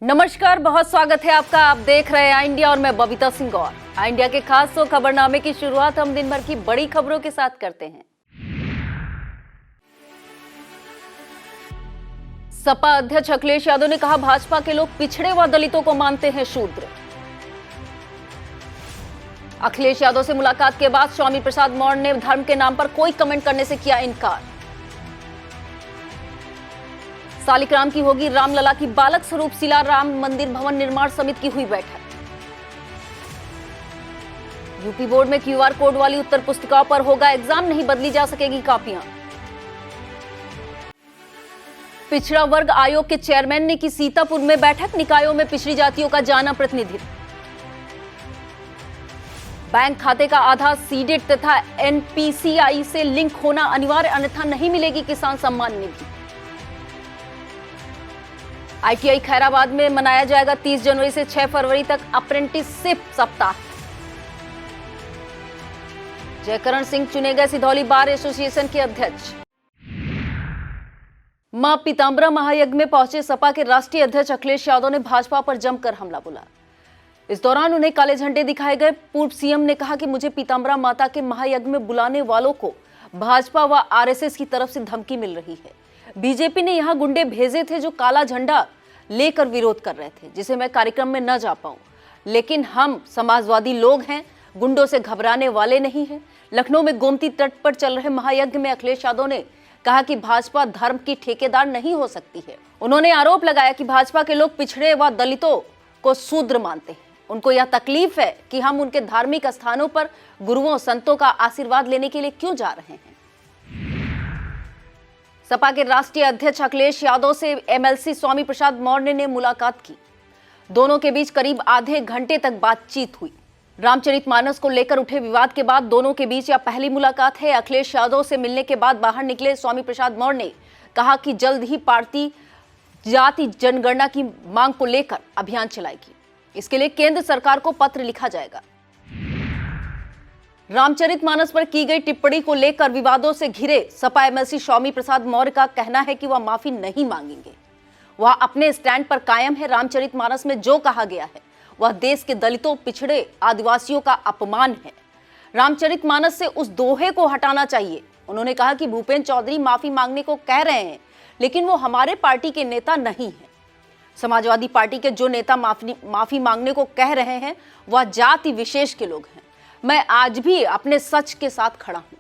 नमस्कार, बहुत स्वागत है आपका। आप देख रहे हैं आई इंडिया और मैं बबीता सिंह गौर। आई इंडिया के खास खबरनामे की शुरुआत हम दिन भर की बड़ी खबरों के साथ करते हैं। सपा अध्यक्ष अखिलेश यादव ने कहा, भाजपा के लोग पिछड़े व दलितों को मानते हैं शूद्र। अखिलेश यादव से मुलाकात के बाद स्वामी प्रसाद मौर्य ने धर्म के नाम पर कोई कमेंट करने से किया इनकार। सालिग्राम की होगी रामलला की बालक स्वरूप शिला, राम मंदिर भवन निर्माण समिति की हुई बैठक। यूपी बोर्ड में क्यूआर कोड वाली उत्तर पुस्तिकाओं पर होगा एग्जाम, नहीं बदली जा सकेगी कॉपियां। पिछड़ा वर्ग आयोग के चेयरमैन ने की सीतापुर में बैठक, निकायों में पिछड़ी जातियों का जाना प्रतिनिधित्व। बैंक खाते का आधार सीडेट तथा एनपीसीआई से लिंक होना अनिवार्य, अन्यथा नहीं मिलेगी किसान सम्मान निधि। आईटीआई खैराबाद में मनाया जाएगा 30 जनवरी से 6 फरवरी तक अप्रेंटिसशिप सप्ताह। जयकरण सिंह चुने गए सिधौली बार एसोसिएशन के अध्यक्ष। मां पीताम्बरा महायज्ञ में पहुंचे सपा के राष्ट्रीय अध्यक्ष अखिलेश यादव ने भाजपा पर जमकर हमला बोला। इस दौरान उन्हें काले झंडे दिखाए गए। पूर्व सीएम ने कहा कि मुझे पीताम्बरा माता के महायज्ञ में बुलाने वालों को भाजपा व आरएसएस की तरफ से धमकी मिल रही है। बीजेपी ने यहां गुंडे भेजे थे जो काला झंडा लेकर विरोध कर रहे थे, जिसे मैं कार्यक्रम में न जा पाऊं, लेकिन हम समाजवादी लोग हैं, गुंडों से घबराने वाले नहीं हैं। लखनऊ में गोमती तट पर चल रहे महायज्ञ में अखिलेश यादव ने कहा कि भाजपा धर्म की ठेकेदार नहीं हो सकती है। उन्होंने आरोप लगाया कि भाजपा के लोग पिछड़े व दलितों को शूद्र मानते हैं। उनको यह तकलीफ है कि हम उनके धार्मिक स्थानों पर गुरुओं संतों का आशीर्वाद लेने के लिए क्यों जा रहे हैं। सपा के राष्ट्रीय अध्यक्ष अखिलेश यादव से एमएलसी स्वामी प्रसाद मौर्य ने मुलाकात की। दोनों के बीच करीब आधे घंटे तक बातचीत हुई। रामचरितमानस को लेकर उठे विवाद के बाद दोनों के बीच यह पहली मुलाकात है। अखिलेश यादव से मिलने के बाद बाहर निकले स्वामी प्रसाद मौर्य ने कहा कि जल्द ही पार्टी जाति जनगणना की मांग को लेकर अभियान चलाएगी। इसके लिए केंद्र सरकार को पत्र लिखा जाएगा। रामचरितमानस पर की गई टिप्पणी को लेकर विवादों से घिरे सपा एमएलसी स्वामी प्रसाद मौर्य का कहना है कि वह माफी नहीं मांगेंगे। वह अपने स्टैंड पर कायम है। रामचरितमानस में जो कहा गया है वह देश के दलितों, पिछड़े, आदिवासियों का अपमान है। रामचरितमानस से उस दोहे को हटाना चाहिए। उन्होंने कहा कि भूपेंद्र चौधरी माफी मांगने को कह रहे हैं, लेकिन वो हमारे पार्टी के नेता नहीं है। समाजवादी पार्टी के जो नेता माफी मांगने को कह रहे हैं वह जाति विशेष के लोग हैं। मैं आज भी अपने सच के साथ खड़ा हूं।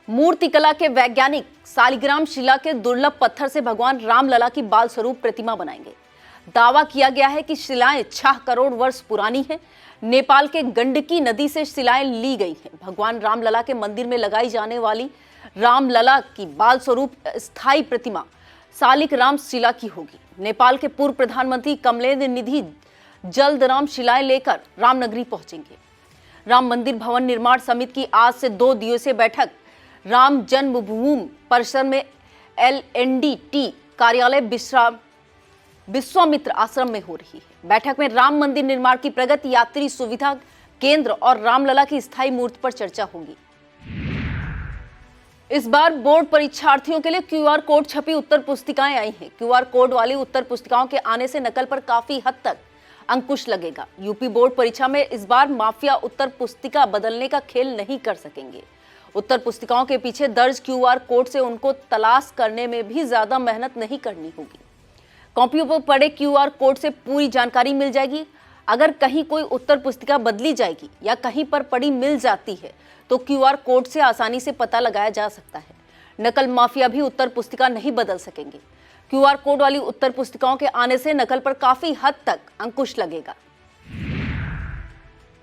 मूर्तिकला के वैज्ञानिक सालिग्राम शिला के दुर्लभ पत्थर से भगवान रामलला की बाल स्वरूप प्रतिमा बनाएंगे। दावा किया गया है कि शिलाएं 6 करोड़ वर्ष पुरानी हैं। नेपाल के गंडकी नदी से शिलाएं ली गई हैं। भगवान रामलला के मंदिर में लगाई जाने वाली रामलला की बाल स्वरूप स्थायी प्रतिमा सालिग्राम शिला की होगी। नेपाल के पूर्व प्रधानमंत्री कमलेन्द्र निधि जल्द राम शिलाएं लेकर रामनगरी पहुंचेंगे। राम मंदिर भवन निर्माण समिति की आज से 2 दिवसीय बैठक राम जन्मभूमि परिसर में LNDT कार्यालय विश्वामित्र आश्रम में हो रही है। बैठक में राम मंदिर निर्माण की प्रगति, यात्री सुविधा केंद्र और रामलला की स्थायी मूर्ति पर चर्चा होगी। इस बार बोर्ड परीक्षार्थियों के लिए क्यूआर कोड छपी उत्तर पुस्तिकाएं आई हैं। क्यूआर कोड वाली उत्तर पुस्तिकाओं के आने से नकल पर काफी हद तक अंकुश लगेगा। यूपी बोर्ड परीक्षा में इस बार माफिया उत्तर पुस्तिका बदलने का खेल नहीं कर सकेंगे। उत्तर पुस्तिकाओं के पीछे दर्ज क्यूआर कोड से उनको तलाश करने में भी ज्यादा मेहनत नहीं करनी होगी। कॉपियों पर पड़े क्यूआर कोड से पूरी जानकारी मिल जाएगी। अगर कहीं कोई उत्तर पुस्तिका बदली जाएगी या कहीं पर पड़ी मिल जाती है तो क्यूआर कोड से आसानी से पता लगाया जा सकता है। नकल माफिया भी उत्तर पुस्तिका नहीं बदल सकेंगे। क्यूआर कोड वाली उत्तर पुस्तिकाओं के आने से नकल पर काफी हद तक अंकुश लगेगा।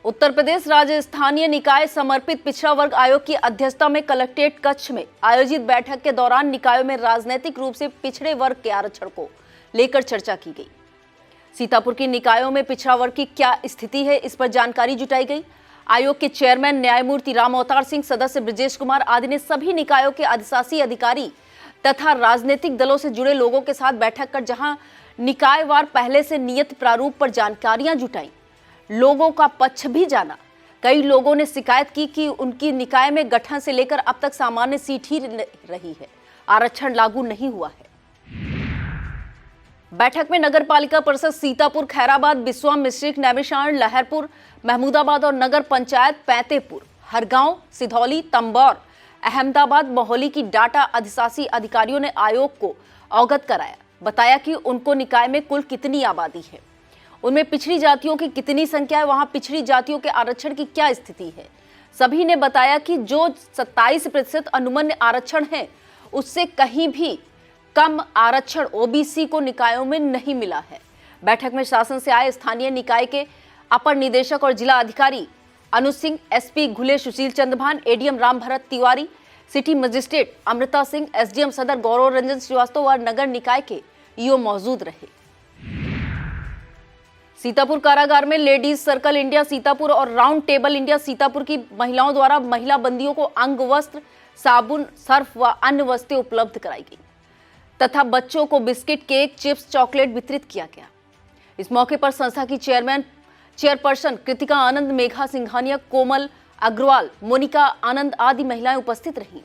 उत्तर प्रदेश राज्य स्थानीय निकाय समर्पित पिछड़ा वर्ग आयोग की अध्यक्षता में कलेक्ट्रेट कक्ष में आयोजित बैठक के दौरान निकायों में राजनीतिक रूप से पिछड़े वर्ग के आरक्षण को लेकर चर्चा की गई। सीतापुर की निकायों में पिछड़ा वर्ग की क्या स्थिति है, इस पर जानकारी जुटाई गई। आयोग के चेयरमैन न्यायमूर्ति राम अवतार सिंह, सदस्य ब्रजेश कुमार आदि ने सभी निकायों के अधिशासी अधिकारी तथा राजनीतिक दलों से जुड़े लोगों के साथ बैठक कर जहां निकायवार पहले से नियत प्रारूप पर जानकारियां जुटाई, लोगों का पक्ष भी जाना। कई लोगों ने शिकायत की कि उनकी निकाय में गठन से लेकर अब तक सामान्य सीट ही रही है, आरक्षण लागू नहीं हुआ है। बैठक में नगर पालिका परिषद सीतापुर, खैराबाद, बिस्वा, मिश्रिख, नैमिषारण्य, लहरपुर, महमूदाबाद और नगर पंचायत पैंतेपुर, हरगांव, सिधौली, तंबौर, अहमदाबाद, मोहाली की डाटा अधिशासी अधिकारियों ने आयोग को अवगत कराया। बताया कि उनको निकाय में कुल कितनी आबादी है, उनमें पिछड़ी जातियों की कितनी संख्या है, वहां पिछड़ी जातियों के आरक्षण की क्या स्थिति है। सभी ने बताया कि जो 27% अनुमन्य आरक्षण है, उससे कहीं भी कम आरक्षण ओबीसी को निकायों में नहीं मिला है। बैठक में शासन से आए स्थानीय निकाय के अपर निदेशक और जिला अधिकारी अनुज Singh, SP Ghule Sushil Chandrabhan, ADM Ram Bharat Tiwari, city magistrate Amrita Singh, SDM सदर गौरव रंजन श्रीवास्तव और नगर निकाय के ईओ मौजूद रहे। सीतापुर कारागार में लेडीज सर्कल इंडिया सीतापुर और राउंड टेबल इंडिया सीतापुर की महिलाओं द्वारा महिला बंदियों को अंग वस्त्र, साबुन, सर्फ व अन्य वस्तुएं उपलब्ध कराई गई तथा बच्चों को बिस्किट, केक, चिप्स, चॉकलेट वितरित किया गया। इस मौके पर संस्था की चेयरपर्सन कृतिका आनंद, मेघा सिंघानिया, कोमल अग्रवाल, मोनिका आनंद आदि महिलाएं उपस्थित रहीं।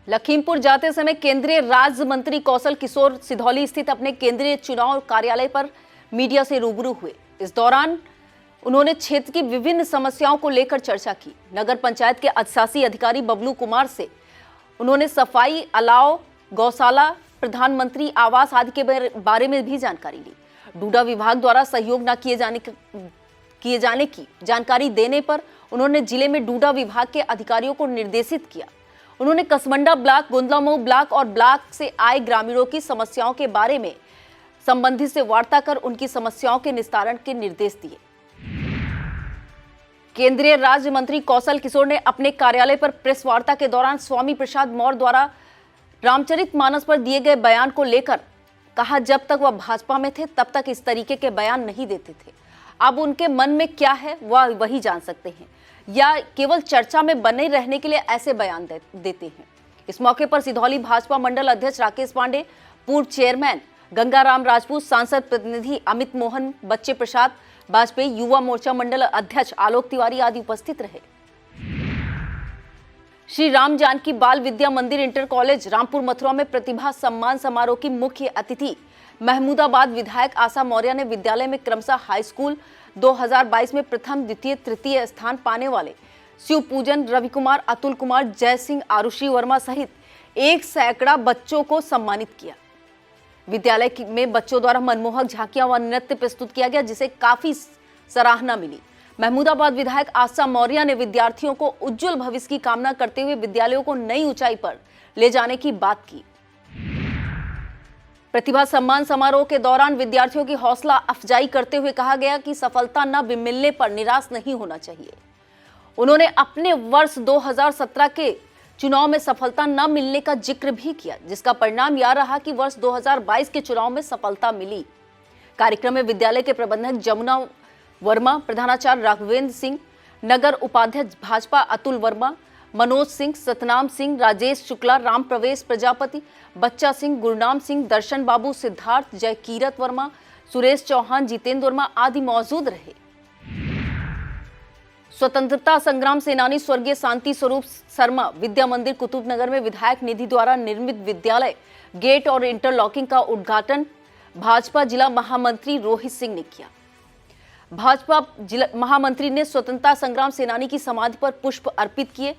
लखीमपुर जाते समय केंद्रीय राज्य मंत्री कौशल किशोर सिधौली स्थित अपने केंद्रीय चुनाव कार्यालय पर मीडिया से रूबरू हुए। इस दौरान उन्होंने क्षेत्र की विभिन्न समस्याओं को लेकर चर्चा की। नगर पंचायत के अधिशासी अधिकारी बबलू कुमार से उन्होंने सफाई, अलाव, गौशाला, प्रधानमंत्री आवास आदि के बारे में भी जानकारी ली। डूडा विभाग द्वारा सहयोग न किए जाने की जानकारी देने पर उन्होंने जिले में डूडा विभाग के अधिकारियों को निर्देशित किया। उन्होंने कसमंडा ब्लॉक, गुंदलामऊ ब्लॉक और ब्लॉक से आए ग्रामीणों की समस्याओं के बारे में संबंधित से वार्ता कर उनकी समस्याओं के निस्तारण के निर्देश दिए। केंद्रीय राज्य मंत्री कौशल किशोर ने अपने कार्यालय पर प्रेस वार्ता के दौरान स्वामी प्रसाद मौर्य द्वारा रामचरितमानस पर दिए गए बयान को लेकर कहा, जब तक वह भाजपा में थे तब तक इस तरीके के बयान नहीं देते थे। अब उनके मन में क्या है वह वही जान सकते हैं, या केवल चर्चा में बने रहने के लिए ऐसे बयान देते हैं। इस मौके पर सिधौली भाजपा मंडल अध्यक्ष राकेश पांडे, पूर्व चेयरमैन गंगाराम राजपूत, सांसद प्रतिनिधि अमित मोहन, बच्चे प्रसाद वाजपेयी, युवा मोर्चा मंडल अध्यक्ष आलोक तिवारी आदि उपस्थित रहे। श्री राम जानकी बाल विद्या मंदिर इंटर कॉलेज रामपुर मथुरा में प्रतिभा सम्मान समारोह की मुख्य अतिथि महमूदाबाद विधायक आशा मौर्य ने विद्यालय में क्रमशः हाई स्कूल 2022 में प्रथम, द्वितीय, तृतीय स्थान पाने वाले शिव पूजन, रवि कुमार, अतुल कुमार, जय सिंह, आरुषि वर्मा सहित 1 सैकड़ा बच्चों को सम्मानित किया। विद्यालय में बच्चों द्वारा मनमोहक झांकियां व नृत्य प्रस्तुत किया गया, जिसे काफी सराहना मिली। महमूदाबाद विधायक आशा मौर्य ने विद्यार्थियों को उज्जवल भविष्य की कामना करते हुए विद्यालयों को नई ऊंचाई पर ले जाने की बात की। प्रतिभा सम्मान समारोह के दौरान विद्यार्थियों की हौसला अफजाई करते हुए कहा गया कि सफलता न भी मिलने पर निराश नहीं होना चाहिए। उन्होंने अपने वर्ष 2017 के चुनाव में सफलता न मिलने का जिक्र भी किया, जिसका परिणाम यह रहा कि वर्ष 2022 के चुनाव में सफलता मिली। कार्यक्रम में विद्यालय के प्रबंधक जमुना वर्मा, प्रधानाचार्य राघवेंद्र सिंह, नगर उपाध्यक्ष भाजपा अतुल वर्मा, मनोज सिंह, सतनाम सिंह, राजेश शुक्ला, राम प्रवेश प्रजापति, बच्चा सिंह, गुरनाम सिंह, दर्शन बाबू, सिद्धार्थ, जय कीरत वर्मा, सुरेश चौहान, जितेंद्र वर्मा आदि मौजूद रहे। स्वतंत्रता संग्राम सेनानी स्वर्गीय शांति स्वरूप शर्मा विद्या मंदिर कुतुबनगर में विधायक निधि द्वारा निर्मित विद्यालय गेट और इंटरलॉकिंग का उद्घाटन भाजपा जिला महामंत्री रोहित सिंह ने किया। भाजपा जिला महामंत्री ने स्वतंत्रता संग्राम सेनानी की समाधि पर पुष्प अर्पित किए।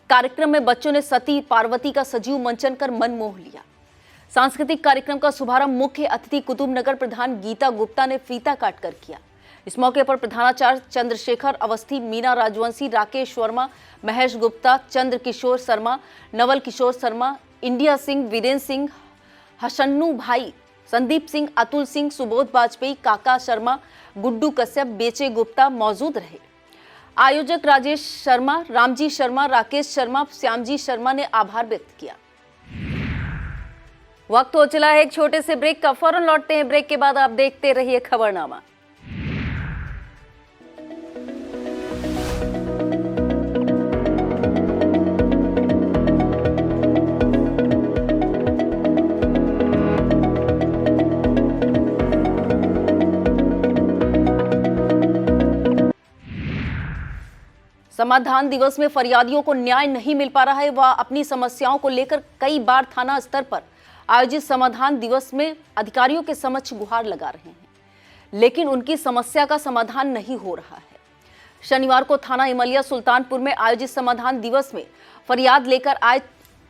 कार्यक्रम में बच्चों ने सती पार्वती का सजीव मंचन कर मन मोह लिया। सांस्कृतिक कार्यक्रम का शुभारंभ मुख्य अतिथि कुतुबनगर प्रधान गीता गुप्ता ने फीता काटकर किया। इस मौके पर प्रधानाचार्य चंद्रशेखर अवस्थी, मीना राजवंशी, राकेश वर्मा, महेश गुप्ता, चंद्र किशोर शर्मा, नवल किशोर शर्मा, इंडिया सिंह, वीरेंद्र सिंह, हसन्नू भाई, संदीप सिंह, अतुल सिंह, सुबोध वाजपेयी, काका शर्मा, गुड्डू कश्यप, बेचे गुप्ता मौजूद रहे। आयोजक राजेश शर्मा, रामजी शर्मा, राकेश शर्मा, श्यामजी शर्मा ने आभार व्यक्त किया। वक्त हो चला है एक छोटे से ब्रेक का, फौरन लौटते हैं ब्रेक के बाद। आप देखते रहिए खबरनामा। समाधान दिवस में फरियादियों को न्याय नहीं मिल पा रहा है। वह अपनी समस्याओं को लेकर कई बार थाना स्तर पर आयोजित समाधान दिवस में अधिकारियों के समक्ष गुहार लगा रहे हैं, लेकिन उनकी समस्या का समाधान नहीं हो रहा है। शनिवार को थाना इमलिया सुल्तानपुर में आयोजित समाधान दिवस में फरियाद लेकर आए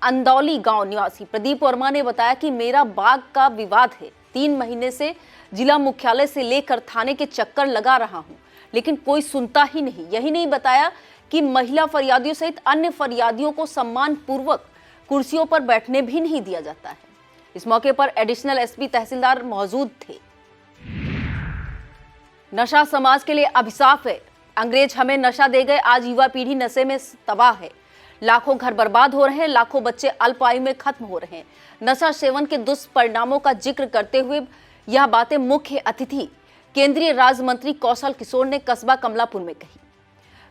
अंदौली गांव निवासी प्रदीप वर्मा ने बताया कि मेरा बाग का विवाद है। 3 महीने से जिला मुख्यालय से लेकर थाने के चक्कर लगा रहा हूं, लेकिन कोई सुनता ही नहीं। यही नहीं बताया कि महिला फरियादियों सहित अन्य फरियादियों को सम्मान पूर्वक कुर्सियों पर बैठने भी नहीं दिया जाता है। इस मौके पर एडिशनल एसपी तहसीलदार मौजूद थे। नशा समाज के लिए अभिशाप है। अंग्रेज हमें नशा दे गए, आज युवा पीढ़ी नशे में तबाह है। लाखों घर बर्बाद हो रहे हैं, लाखों बच्चे अल्प आयु में खत्म हो रहे हैं। नशा सेवन के दुष्परिणामों का जिक्र करते हुए यह बातें मुख्य अतिथि केंद्रीय राज्य मंत्री कौशल किशोर ने कस्बा कमलापुर में कही।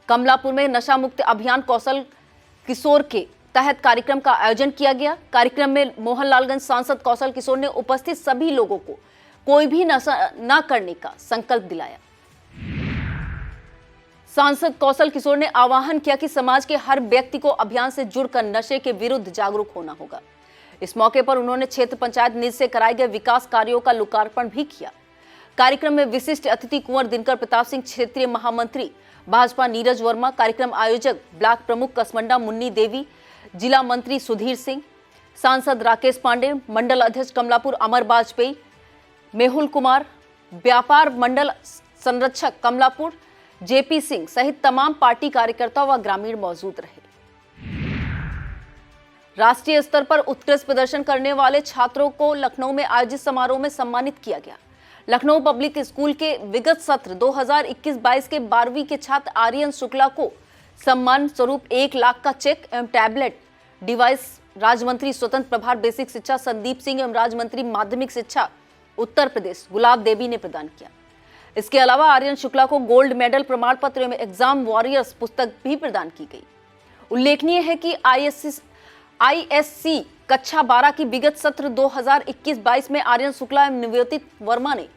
कमलापुर में नशा मुक्त अभियान कौशल किशोर के तहत कार्यक्रम का आयोजन किया गया। कार्यक्रम में मोहनलालगंज सांसद कौशल किशोर ने उपस्थित सभी लोगों को कोई भी नशा न करने का संकल्प दिलाया। सांसद कौशल किशोर ने आह्वान किया कि समाज के हर व्यक्ति को अभियान से जुड़कर नशे के विरुद्ध जागरूक होना होगा। इस मौके पर उन्होंने क्षेत्र पंचायत निधि से कराए गए विकास कार्यों का लोकार्पण भी किया। कार्यक्रम में विशिष्ट अतिथि कुंवर दिनकर प्रताप सिंह, क्षेत्रीय महामंत्री भाजपा नीरज वर्मा, कार्यक्रम आयोजक ब्लॉक प्रमुख कसमंडा मुन्नी देवी, जिला मंत्री सुधीर सिंह, सांसद राकेश पांडे, मंडल अध्यक्ष कमलापुर अमर वाजपेयी, मेहुल कुमार, व्यापार मंडल संरक्षक कमलापुर जेपी सिंह सहित तमाम पार्टी कार्यकर्ता व ग्रामीण मौजूद रहे। राष्ट्रीय स्तर पर उत्कृष्ट प्रदर्शन करने वाले छात्रों को लखनऊ में आयोजित समारोह में सम्मानित किया गया। लखनऊ पब्लिक स्कूल के विगत सत्र 2021-22 के 12वीं के छात्र आर्यन शुक्ला को सम्मान स्वरूप 1 लाख का चेक एवं टैबलेट डिवाइस राज्य मंत्री स्वतंत्र प्रभार बेसिक शिक्षा संदीप सिंह एवं राज्य मंत्री माध्यमिक शिक्षा उत्तर प्रदेश गुलाब देवी ने प्रदान किया। इसके अलावा आर्यन शुक्ला को गोल्ड मेडल प्रमाण पत्र एवं एग्जाम वॉरियर्स पुस्तक भी प्रदान की गई। उल्लेखनीय है कि आईएससी कक्षा 12 की विगत सत्र 2021-22 में आर्यन शुक्ला एवं निवेदित वर्मा ने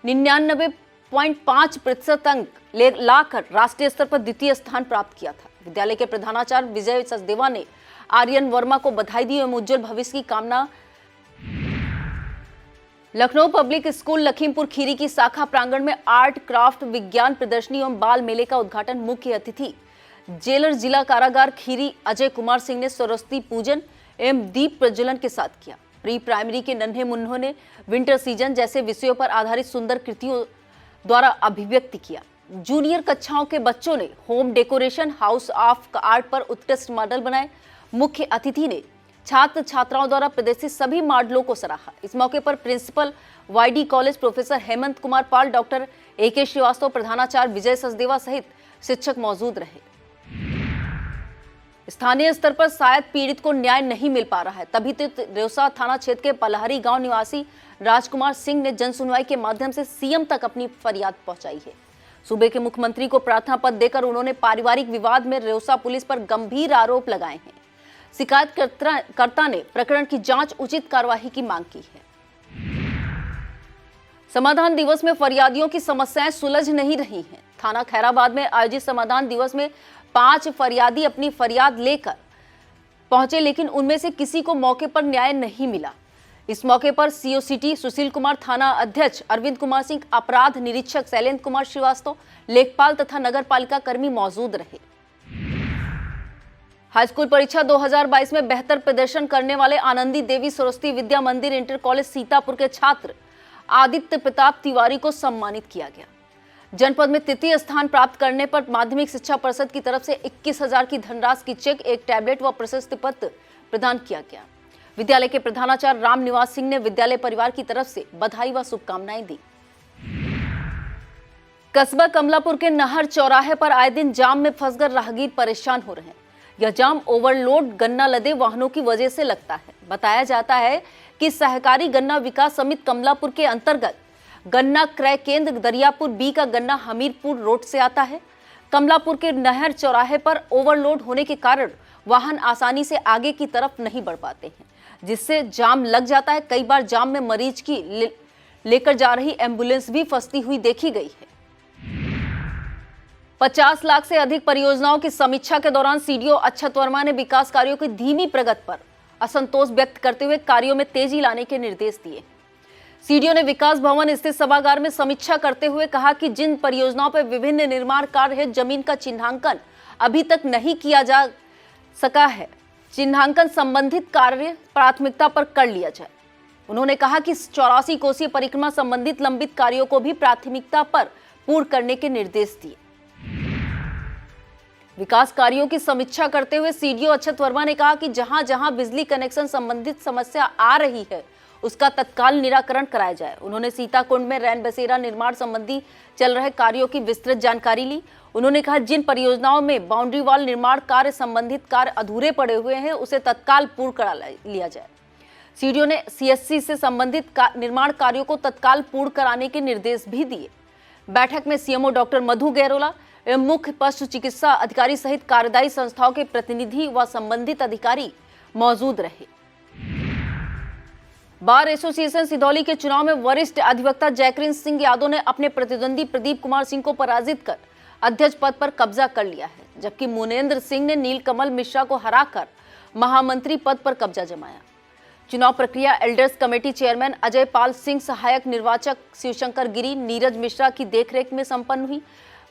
99.5% अंक लाकर राष्ट्रीय स्तर पर द्वितीय स्थान प्राप्त किया था। विद्यालय के प्रधानाचार्य विजय सचदेवा ने आर्यन वर्मा को बधाई दी एवं उज्जवल भविष्य की कामना। लखनऊ पब्लिक स्कूल लखीमपुर खीरी की शाखा प्रांगण में आर्ट क्राफ्ट विज्ञान प्रदर्शनी एवं बाल मेले का उद्घाटन मुख्य अतिथि जेलर जिला कारागार खीरी अजय कुमार सिंह ने सरस्वती पूजन एवं दीप प्रज्वलन के साथ किया। प्री प्राइमरी के नन्हे मुन्नों ने विंटर सीजन जैसे विषयों पर आधारित सुंदर कृतियों द्वारा अभिव्यक्ति किया। जूनियर कक्षाओं के बच्चों ने home decoration house of art पर उत्कृष्ट मॉडल बनाए। मुख्य अतिथि ने छात्र छात्राओं द्वारा प्रदर्शित सभी मॉडलों को सराहा। इस मौके पर principal YD college professor Hemant Kumar Pal, doctor AK Srivastava, प्रधानाचार्य विजय सचदेवा सहित शिक्षक मौजूद रहे। स्थानीय स्तर पर शायद पीड़ित को न्याय नहीं मिल पा रहा है, तभी तो रेउसा थाना क्षेत्र के पलहरी गांव निवासी राजकुमार सिंह ने जन सुनवाई के माध्यम से सीएम तक अपनी फरियाद पहुंचाई है। सूबे के मुख्यमंत्री को प्रार्थना पत्र देकर उन्होंने पारिवारिक विवाद में रेउसा पुलिस पर गंभीर आरोप लगाए हैं। शिकायतकर्ता ने प्रकरण की जांच उचित कार्यवाही की मांग की है। समाधान दिवस में फरियादियों की समस्याएं सुलझ नहीं रही हैं। थाना खैराबाद में आयोजित समाधान दिवस में 5 फरियादी अपनी फरियाद लेकर पहुंचे, लेकिन उनमें से किसी को मौके पर न्याय नहीं मिला। इस मौके पर CO सिटी सुशील कुमार, थाना अध्यक्ष अरविंद कुमार सिंह, अपराध निरीक्षक शैलेंद्र कुमार श्रीवास्तव, लेखपाल तथा नगर पालिका कर्मी मौजूद रहे। हाईस्कूल परीक्षा 2022 में बेहतर प्रदर्शन करने वाले आनंदी देवी सरस्वती विद्या मंदिर इंटर कॉलेज सीतापुर के छात्र आदित्य प्रताप तिवारी को सम्मानित किया गया। जनपद में तृतीय स्थान प्राप्त करने पर माध्यमिक शिक्षा परिषद की तरफ से 21,000 की धनराशि की चेक, एक टैबलेट व प्रशस्ति पत्र प्रदान किया गया। विद्यालय के प्रधानाचार्य राम निवास सिंह ने विद्यालय परिवार की तरफ से बधाई व शुभकामनाएं दी। कस्बा कमलापुर के नहर चौराहे पर आए दिन जाम में फंसकर राहगीर परेशान हो रहे हैं। यह जाम ओवरलोड गन्ना लदे वाहनों की वजह से लगता है। बताया जाता है कि सहकारी गन्ना विकास समिति कमलापुर के अंतर्गत गन्ना क्रय केंद्र दरियापुर B का गन्ना हमीरपुर रोड से आता है। कमलापुर के नहर चौराहे पर ओवरलोड होने के कारण वाहन आसानी से आगे की तरफ नहीं बढ़ पाते हैं, जिससे जाम लग जाता है। कई बार जाम में मरीज की लेकर जा रही एम्बुलेंस भी फंसती हुई देखी गई है। 50 लाख से अधिक परियोजनाओं की समीक्षा के दौरान CDO अक्षत वर्मा ने विकास कार्यों की धीमी प्रगति पर असंतोष व्यक्त करते हुए कार्यों में तेजी लाने के निर्देश दिए। सीडीओ ने विकास भवन स्थित सभागार में समीक्षा करते हुए कहा कि जिन परियोजनाओं पर विभिन्न निर्माण कार्य है, जमीन का चिन्हांकन अभी तक नहीं किया जा सका है, चिन्हांकन संबंधित कार्य प्राथमिकता पर कर लिया जाए। उन्होंने कहा कि 84 कोसीय परिक्रमा संबंधित लंबित कार्यों को भी प्राथमिकता पर पूर्ण करने के निर्देश दिए। विकास कार्यों की समीक्षा करते हुए सीडीओ अक्षत वर्मा ने कहा कि जहां जहां बिजली कनेक्शन संबंधित समस्या आ रही है, उसका तत्काल निराकरण कराया जाए। उन्होंने सीताकुंड में रैन बसेरा निर्माण संबंधी चल रहे कार्यों की विस्तृत जानकारी ली। उन्होंने कहा जिन परियोजनाओं में बाउंड्री वॉल निर्माण कार्य संबंधित कार्य अधूरे पड़े हुए हैं, उसे तत्काल पूर्ण करा लिया जाए। सीडीओ ने सीएससी से संबंधित निर्माण कार्यों को तत्काल पूर्ण कराने के निर्देश भी दिए। बैठक में सीएमओ डॉक्टर मधु गैरोला एवं मुख्य पशु चिकित्सा अधिकारी सहित कार्यदायी संस्थाओं के प्रतिनिधि व संबंधित अधिकारी मौजूद रहे। बार एसोसिएशन सिधौली के चुनाव में वरिष्ठ अधिवक्ता जयकृष्ण सिंह यादव ने अपने प्रतिद्वंदी प्रदीप कुमार सिंह को पराजित कर अध्यक्ष पद पर कब्जा कर लिया है, जबकि मुनेंद्र सिंह ने नीलकमल मिश्रा को हराकर महामंत्री पद पर कब्जा जमाया। चुनाव प्रक्रिया elders committee chairman Ajay Pal Singh, सहायक निर्वाचक शिवशंकर गिरी, नीरज मिश्रा की देखरेख में संपन्न हुई।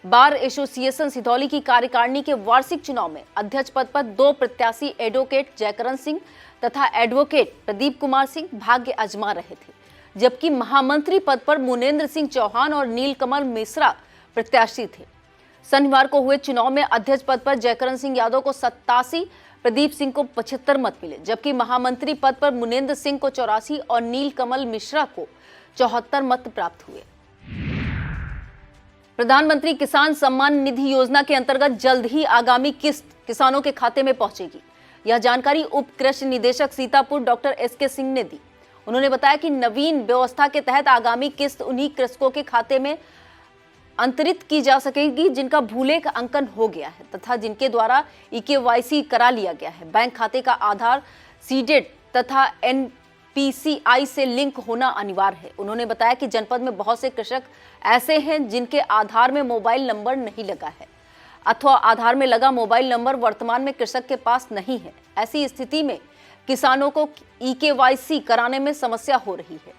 बार एसोसिएशन सिधौली की कार्यकारिणी के वार्षिक चुनाव में अध्यक्ष पद पर 2 प्रत्याशी एडवोकेट जयकरण सिंह तथा एडवोकेट प्रदीप कुमार सिंह भाग्य आजमा रहे थे, जबकि महामंत्री पद पर मुनेंद्र सिंह चौहान और नीलकमल मिश्रा प्रत्याशी थे। शनिवार को हुए चुनाव में अध्यक्ष पद पर जयकरण सिंह यादव को 87, प्रदीप सिंह को 75 मत मिले, जबकि महामंत्री पद पर मुनेंद्र सिंह को 84 और नीलकमल मिश्रा को 74 मत प्राप्त हुए। प्रधानमंत्री किसान सम्मान निधि योजना के अंतर्गत जल्द ही आगामी किस्त किसानों के खाते में पहुंचेगी। यह जानकारी उप कृषि निदेशक सीतापुर डॉक्टर एसके सिंह ने दी। उन्होंने बताया कि नवीन व्यवस्था के तहत आगामी किस्त उन्हीं कृषकों के खाते में अंतरित की जा सकेगी जिनका भूलेख अंकन हो गया है तथा जिनके द्वारा ईकेवाईसी करा लिया गया है। बैंक खाते का आधार, सीडेड तथा एनपीसीआई से लिंक होना अनिवार्य है। उन्होंने बताया कि जनपद में बहुत से कृषक ऐसे हैं जिनके आधार में मोबाइल नंबर नहीं लगा है अथवा आधार में लगा मोबाइल नंबर वर्तमान में कृषक के पास नहीं है। ऐसी स्थिति में किसानों को ईकेवाईसी कराने में समस्या हो रही है।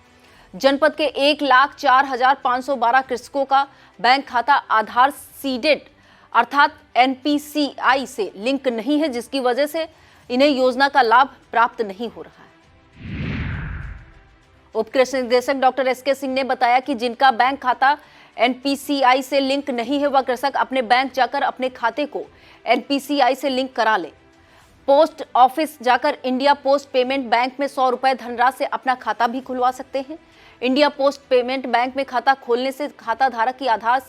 जनपद के 1,04,512 कृषकों का बैंक खाता आधार सीडेड अर्थात एनपीसीआई से लिंक नहीं है, जिसकी वजह से इन्हें योजना का लाभ प्राप्त नहीं हो रहा है। उप कृषि निदेशक डॉक्टर एसके सिंह ने बताया कि जिनका बैंक खाता एनपीसीआई से लिंक नहीं है वह कृषक अपने बैंक जाकर अपने खाते को एनपीसीआई से लिंक करा ले। पोस्ट ऑफिस जाकर इंडिया पोस्ट पेमेंट बैंक में 100 रुपए धनराशि से अपना खाता भी खुलवा सकते हैं। इंडिया पोस्ट पेमेंट बैंक में खाता खोलने से खाता धारक की आधार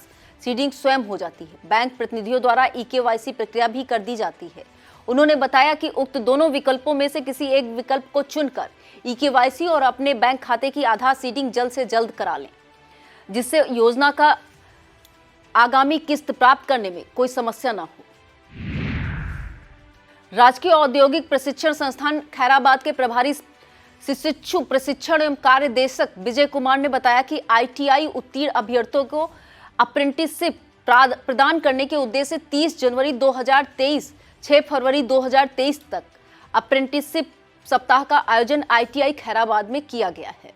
सीडिंग स्वयं हो जाती है। बैंक प्रतिनिधियों द्वारा ईकेवाईसी प्रक्रिया भी कर दी जाती है। उन्होंने बताया कि उक्त दोनों विकल्पों में से किसी एक विकल्प को चुनकर ईकेवाईसी और अपने बैंक खाते की आधार सीडिंग जल्द से जल्द करा लें, जिससे योजना का आगामी किस्त प्राप्त करने में कोई समस्या न हो। राजकीय औद्योगिक प्रशिक्षण संस्थान खैराबाद के प्रभारी शिक्षु प्रशिक्षण एवं कार्यदेशक विजय कुमार ने बताया कि आईटीआई उत्तीर्ण अभ्यर्थियों को अप्रेंटिसशिप प्रदान करने के उद्देश्य से 30 जनवरी 2023 6 फरवरी 2023 तक अप्रेंटिसशिप सप्ताह का आयोजन आईटीआई खैराबाद में किया गया है।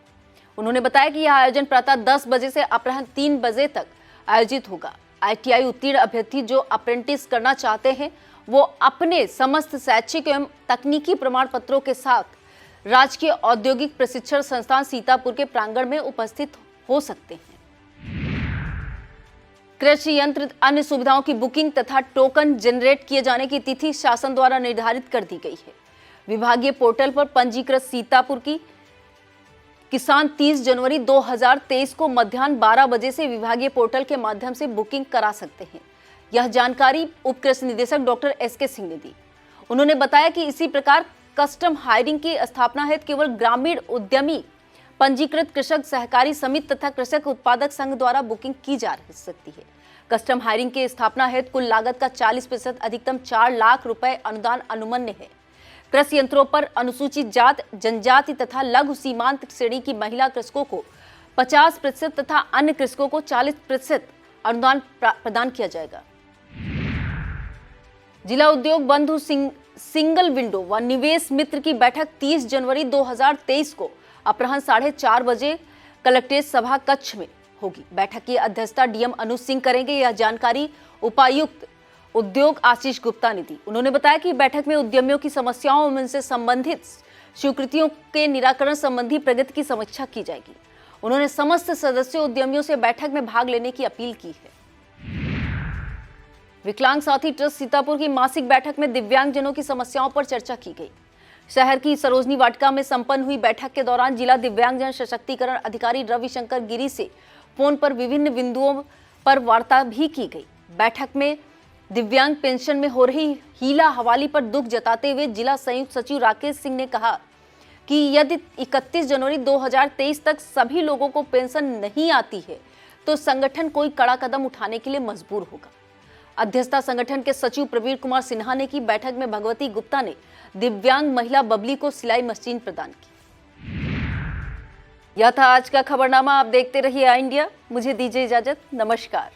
उन्होंने बताया कि यह आयोजन प्रातः 10 बजे से अपराह्न 3 बजे तक आयोजित होगा। आईटीआई उत्तीर्ण अभ्यर्थी जो अप्रेंटिस करना चाहते हैं वो अपने समस्त शैक्षिक एवं तकनीकी प्रमाण पत्रों के साथ राजकीय औद्योगिक प्रशिक्षण संस्थान सीतापुर के प्रांगण में उपस्थित हो सकते हैं। कृषि यंत्र अन्य सुविधाओं की बुकिंग तथा टोकन जनरेट किए जाने की तिथि शासन द्वारा निर्धारित कर दी गई है। विभागीय पोर्टल पर पंजीकृत सीतापुर की किसान 30 जनवरी 2023 को मध्याह्न 12 बजे से विभागीय पोर्टल के माध्यम से बुकिंग करा सकते हैं। यह जानकारी उप कृषि निदेशक डॉक्टर एसके सिंह ने दी। उन्होंने बताया कि इसी प्रकार कस्टम हायरिंग की स्थापना हेतु केवल ग्रामीण उद्यमी, पंजीकृत कृषक सहकारी समिति तथा कृषक उत्पादक संघ द्वारा बुकिंग की जा सकती है। कस्टम हायरिंग की स्थापना हेतु कुल लागत का 40% अधिकतम 4 लाख रुपए अनुदान अनुमन्य है। कृषि यंत्रों पर अनुसूचित जात, जनजाति तथा लघु सीमांत श्रेणी की महिला कृषकों को 50% तथा अन्य कृषकों को 40% अनुदान प्रदान किया जाएगा। जिला उद्योग बंधु सिंगल विंडो व निवेश मित्र की बैठक 30 जनवरी 2023 को अपराह्न 4:30 बजे कलेक्ट्रेट सभा कक्ष में होगी। बैठक की अध्यक्षता डीएम अनुज सिंह करेंगे। यह जानकारी उपायुक्त उद्योग आशीष गुप्ता ने दी। उन्होंने बताया कि बैठक में उद्यमियों की समस्याओं और उनसे संबंधित स्वीकृतियों के निराकरण संबंधी प्रगति की समीक्षा की जाएगी। उन्होंने समस्त सदस्यों उद्यमियों से बैठक में भाग लेने की अपील की है। विकलांग साथी ट्रस्ट सीतापुर की मासिक बैठक में दिव्यांगजनों की समस्याओं पर चर्चा की गई। शहर की सरोजनी वाटिका में संपन्न हुई बैठक के दौरान जिला दिव्यांगजन सशक्तिकरण अधिकारी रविशंकर गिरी से फोन पर विभिन्न बिंदुओं पर वार्ता भी की गई। बैठक में दिव्यांग पेंशन में हो रही हीला हवाली पर दुख जताते हुए जिला संयुक्त सचिव राकेश सिंह ने कहा कि यदि 31 जनवरी 2023 तक सभी लोगों को पेंशन नहीं आती है तो संगठन कोई कड़ा कदम उठाने के लिए मजबूर होगा। अध्यक्षता संगठन के सचिव प्रवीण कुमार सिन्हा ने की। बैठक में भगवती गुप्ता ने दिव्यांग महिला बबली को सिलाई मशीन प्रदान की। यह था आज का खबरनामा। आप देखते रहिए आई इंडिया। मुझे दीजिए इजाजत। नमस्कार।